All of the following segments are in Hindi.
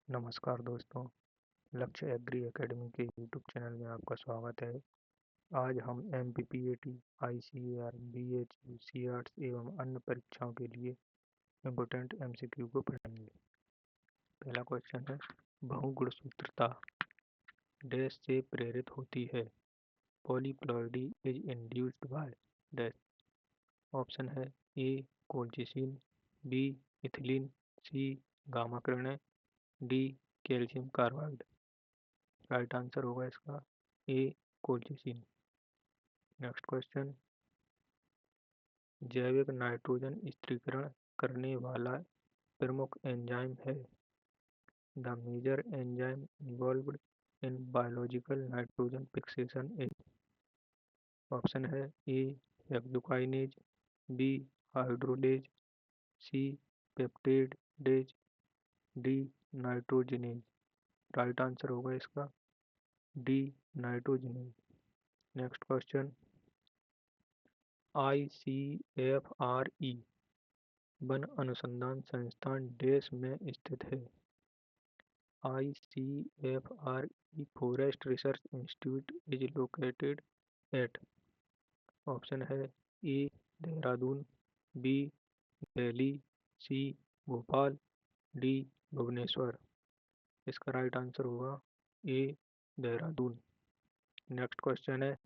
नमस्कार दोस्तों, लक्ष्य एग्री एकेडमी के यूट्यूब चैनल में आपका स्वागत है। आज हम एमपीपीएटी, आईसीएआर, बीएचयू, सीआर्ट्स एवं अन्य परीक्षाओं के लिए इम्पोर्टेंट एमसीक्यू को पढ़ेंगे। पहला क्वेश्चन है, बहुगुणसूत्रता डैश से प्रेरित होती है। Polyploidy is induced by dash. Option है A colchicine, B ethylene, C gamma किरणें, D calcium carbide. Right answer होगा इसका ए कोल्चिसिन। नेक्स्ट क्वेश्चन, जैविक नाइट्रोजन स्थिरीकरण करने वाला प्रमुख एंजाइम है। The major enzyme involved in biological nitrogen fixation is. Option है A hexokinase, B hydrolase, C peptidase, D nitrogenase. Right answer होगा इसका D nitrogenase. Next question, ICFRE वन अनुसंधान संस्थान देश में स्थित है। ICFRE forest research institute is located at. Option है ए देहरादून, बी दिल्ली, सी भोपाल, डी भुवनेश्वर। इसका राइट आंसर होगा ए देहरादून। नेक्स्ट क्वेश्चन है,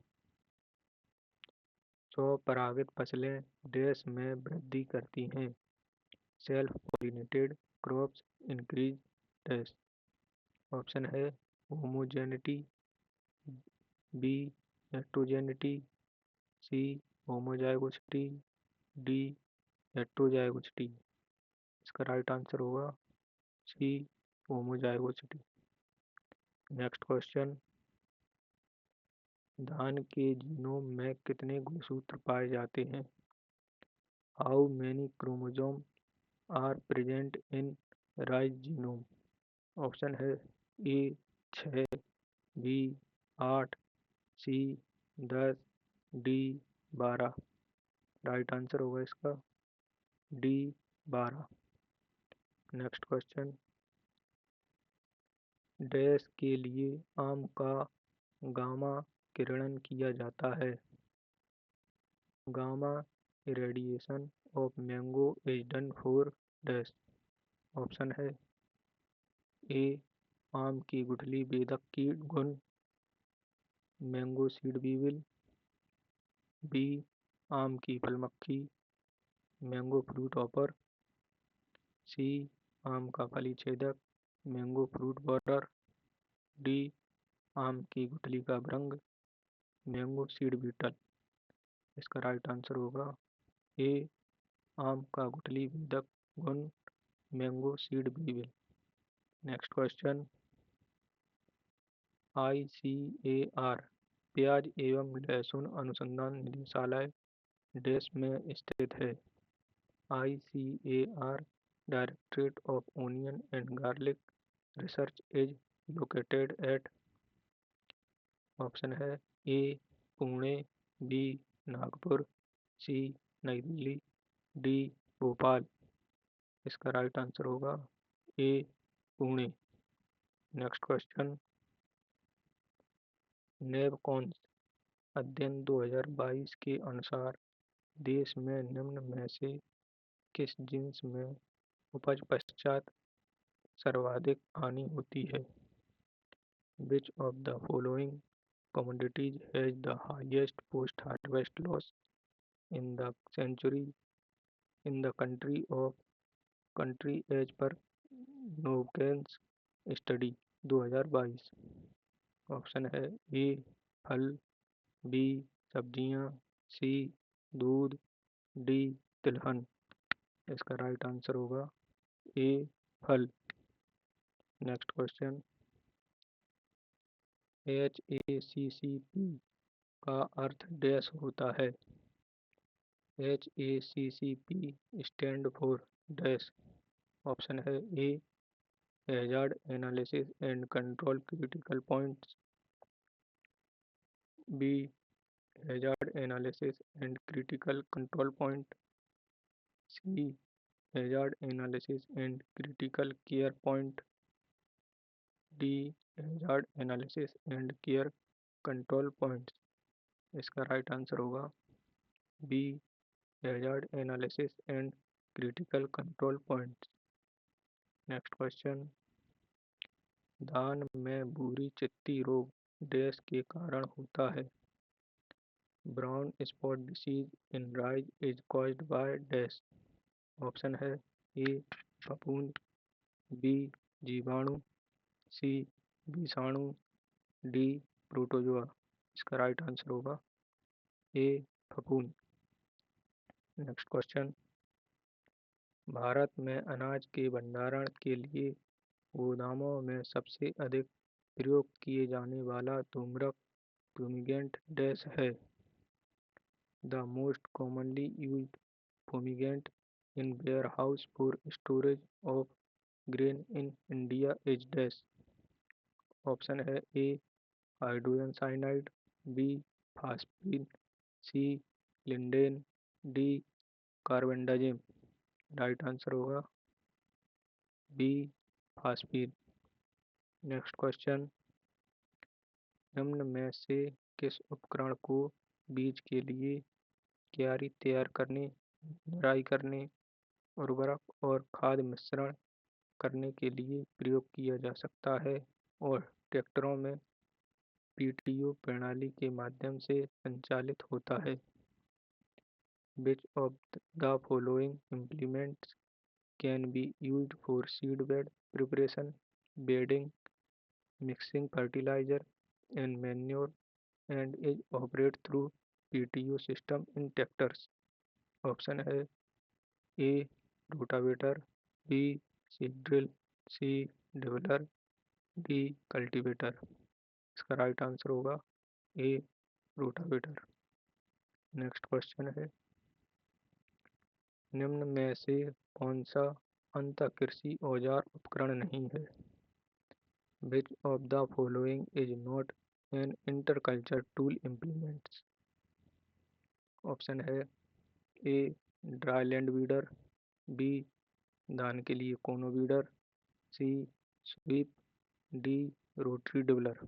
स्वपरागित फसलें देश में वृद्धि करती हैं। Self pollinated crops increase dash. Option है होमोजेनिटी, बी हेट्रोजेनिटी, सी होमोजाइगोसिटी, डी हेट्रोजाइगोसिटी। इसका राइट आंसर होगा सी होमोजाइगोसिटी। नेक्स्ट क्वेश्चन, धान के जीनोम में कितने गुणसूत्र पाए जाते हैं। How many chromosome are present in rice genome. Option है a 6, b 8, c 10, d 12। Right answer होगा इसका डी 12। नेक्स्ट क्वेश्चन, डैश के लिए आम का गामा किरणन किया जाता है। Gamma irradiation of mango is done for dash. Option है ए आम की गुठली बेधक की गुण मैंगो सीड बीविल, बी आम की फल मक्खी मैंगो फ्रूट ऑपर, सी आम का फली छेदक मैंगो फ्रूट बॉर्डर, डी आम की गुठली का भृंग मैंगो सीड बीटल। इसका राइट आंसर होगा ए आम का गुठली बेधक गुण mango seed weevil. Next question, ICAR प्याज एवं लहसुन अनुसंधान निदेशालय देश में स्थित है। ICAR directorate of onion and garlic research is located at. Option है ए पुणे, बी नागपुर, सी नई दिल्ली, डी भोपाल। इसका राइट आंसर होगा ए पुणे। नेक्स्ट क्वेश्चन, नेबकॉन्स अध्ययन 2022 के अनुसार देश में निम्न में से किस जिन्स में उपज पश्चात सर्वाधिक हानि होती है। Which of the following commodities has the highest post harvest loss in the century in the country as per Novcan's study 2022। Option है ए फल, बी सब्जियां, सी दूध, डी तिलहन। इसका राइट आंसर होगा ए फल। नेक्स्ट क्वेश्चन, HACCP का अर्थ डैश होता है। HACCP stand for dash. Option है A hazard analysis and control critical points, B hazard analysis and critical control point, C hazard analysis and critical care point, D hazard analysis and care control points. इसका राइट आंसर होगा B hazard analysis and critical control points. Next question, धान में भूरी चित्ती रोग डैश के कारण होता है। Brown spot disease in rice is caused by dash. Option है ए फफूंद, बी जीवाणु, सी विषाणु, डी प्रोटोजोआ। इसका राइट आंसर होगा ए फफूंद। नेक्स्ट क्वेश्चन, भारत में अनाज के भंडारण के लिए गोदामों में सबसे अधिक प्रयोग किए जाने वाला धूम्रक फूमिगेंट डैश है। The most commonly used fumigant in warehouse for storage of grain in India is dash। Option है A hydrogen cyanide, B phosphine, C lindane, D carbendazim. Right answer होगा बी फास्फीन। नेक्स्ट क्वेश्चन, निम्न में से किस उपकरण को बीज के लिए क्यारी तैयार करने, निराई करने, उर्वरक और खाद मिश्रण करने के लिए प्रयोग किया जा सकता है और ट्रैक्टरों में पीटीओ प्रणाली के माध्यम से संचालित होता है। Which of the following implements can be used for seedbed preparation, bedding, mixing fertilizer and manure and is operated through PTO system in tractors? Option है ए रोटावेटर, बी सीड ड्रिल, सी डिबलर, डी कल्टीवेटर। इसका राइट आंसर होगा ए रोटावेटर। नेक्स्ट क्वेश्चन है, निम्न में से कौन सा अंतःकृषि औजार उपकरण नहीं है। Which of the following is not an intercultural tool implements. Option है A dry land weeder, B धान के लिए cono weeder, C sweep, D rotary dibbler.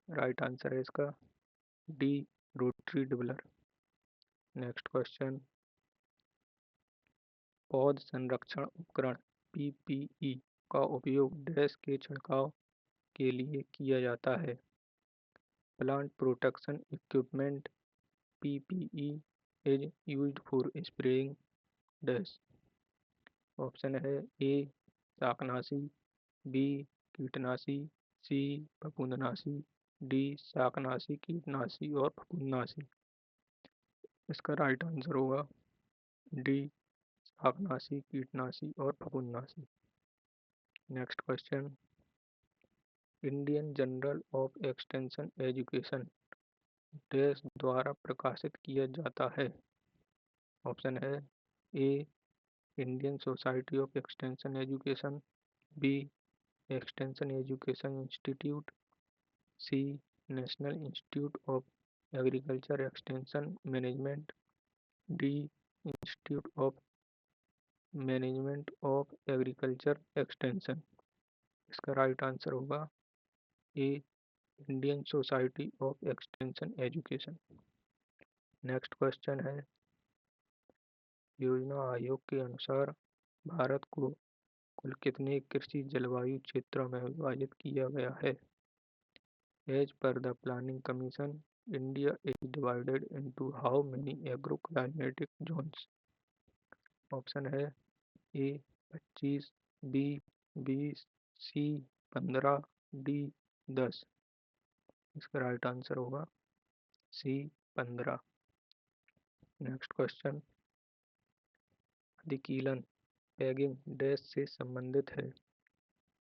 Right answer है इसका D rotary dibbler. Next question, पौध संरक्षण उपकरण पीपीई का उपयोग डैश के छिड़काव के लिए किया जाता है। Plant protection equipment PPE is used for spraying dash. Option है ए शाकनाशी, बी कीटनाशी, सी फफूंदनाशी, डी शाकनाशी कीटनाशी और फफूंदनाशी। इसका राइट आंसर होगा डी शाकनाशी कीटनाशी और फफूंदनाशी। Next question, Indian journal of extension education dash द्वारा प्रकाशित किया जाता है। ऑप्शन है A Indian society of extension education, B extension education institute, C national institute of agriculture extension management, D institute of management of agriculture extension. इसका राइट आंसर होगा A Indian society of extension education. Next question है, योजना आयोग के अनुसार भारत को कुल कितने कृषि जलवायु क्षेत्रों में विभाजित किया गया है। As per the planning commission India is divided into how many agro climatic zones. Option है ए 25, बी 20, सी 15, डी 10। इसका राइट आंसर होगा सी 15। नेक्स्ट क्वेश्चन, अधिकीलन पैगिंग डैश से संबंधित है।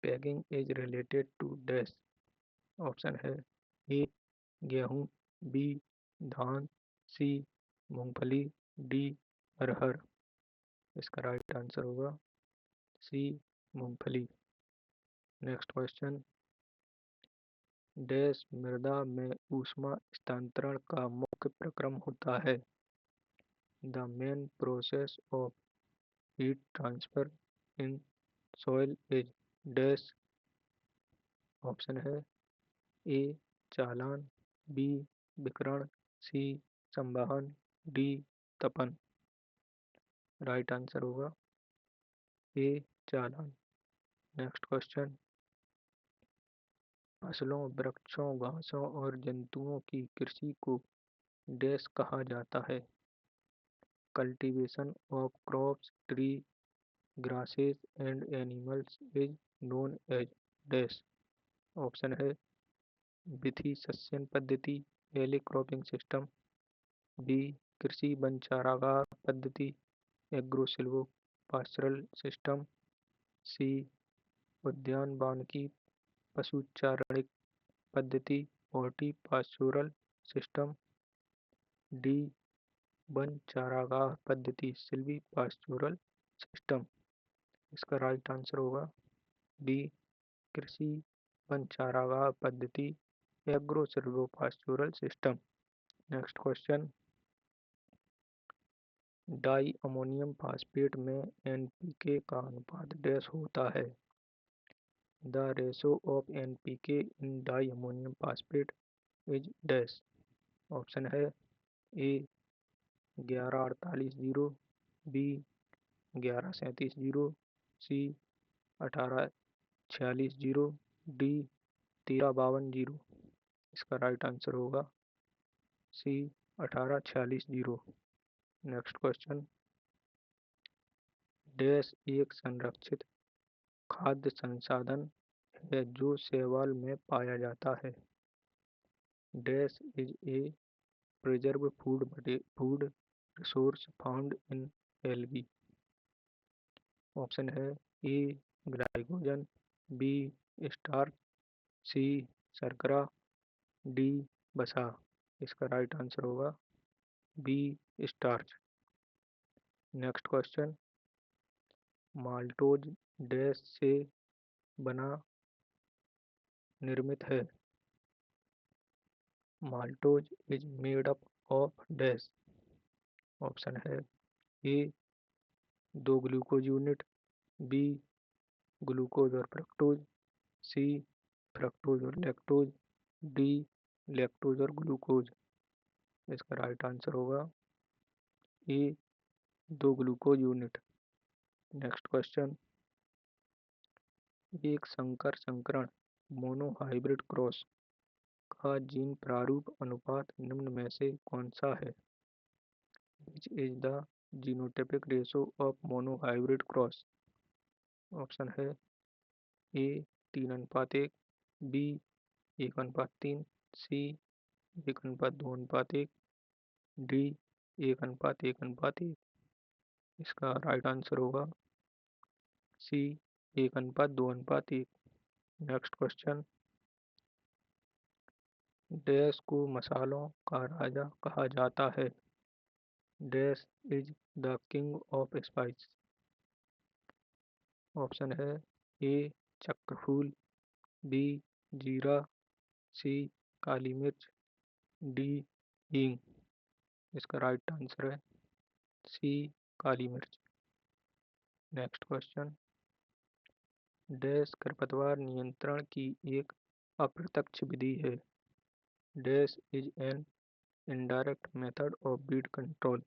Paging is related to dash. Option है ए गेहूं, बी धान, सी मूंगफली, डी अरहर। इसका राइट आंसर होगा सी मूंगफली। नेक्स्ट क्वेश्चन, डैश मृदा में ऊष्मा स्थानांतरण का मुख्य प्रक्रम होता है। The main process of heat transfer in soil is dash option है ए चालान, बी विकर्ण, सी संवहन, डी तपन। राइट आंसर होगा ए चालान। नेक्स्ट क्वेश्चन, फसलों, वृक्षों, घासों और जंतुओं की कृषि को डैश कहा जाता है? Cultivation of crops, tree, grasses and animals is known as dash. Option है विधि सस्यन पद्धति, एली क्रॉपिंग सिस्टम, बी कृषि वन चारागाह पद्धति, एग्रो सिल्वो पास्चरल सिस्टम, सी उद्यान वानिकी पशु चारणिक पद्धति, हॉर्टी पास्चोरल सिस्टम, डी वन चारागाह पद्धति, सिल्वी पास्चोरल सिस्टम। इसका राइट आंसर होगा बी कृषि वन चारागाह पद्धति, agro silvo pastoral system. Next question, di ammonium phosphate में एनपीके का अनुपात डैश होता है? The ratio of NPK in di ammonium phosphate is dash. Option है ए 11:48:0, बी 11:37:0, सी 18:46:0, डी 13:52:0। इसका राइट आंसर होगा सी 18:46:0। नेक्स्ट क्वेश्चन, डैश एक संरक्षित खाद्य संसाधन है जो शैवाल में पाया जाता है? Dash is a preserve food resource found in algae. Option है a glycogen, b starch, c शर्करा, डी वसा। इसका राइट आंसर होगा b starch. Next question, maltose dash से बना निर्मित है? Maltose is made up of dash. Option है a 2 glucose unit, b glucose और फ्रक्टोज, सी फ्रक्टोज और लैक्टोज, डी लैक्टोज और ग्लूकोज। इसका राइट आंसर होगा a 2 glucose unit. Next question, एक संकर संकरण मोनोहाइब्रिड क्रॉस का जीन प्रारूप अनुपात निम्न में से कौन सा है? Which is the genotypic ratio of monohybrid cross? Option है ए 3:1, बी 1:3, सी 1:2:1, डी 1:1:1। इसका राइट आंसर होगा सी 1:2:1। नेक्स्ट क्वेश्चन, डैश को मसालों का राजा कहा जाता है? Dash is the king of spice. Option है ए चक्रफूल, बी जीरा, सी काली मिर्च, डी हींग। इसका राइट आंसर है सी काली मिर्च। नेक्स्ट क्वेश्चन, डैश खरपतवार नियंत्रण की एक अप्रत्यक्ष विधि है? Dash is an indirect method of weed control.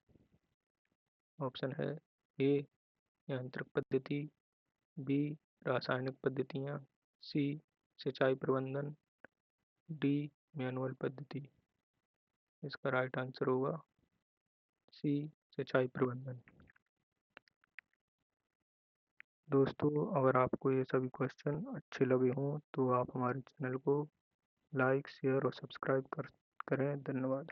Option है ए यांत्रिक पद्धति, बी रासायनिक पद्धतियाँ, सी सिंचाई प्रबंधन, डी मैनुअल पद्धति। इसका राइट आंसर होगा सी सिंचाई प्रबंधन। दोस्तों, अगर आपको ये सभी क्वेश्चन अच्छे लगे हों तो आप हमारे चैनल को लाइक, शेयर और सब्सक्राइब करें। धन्यवाद।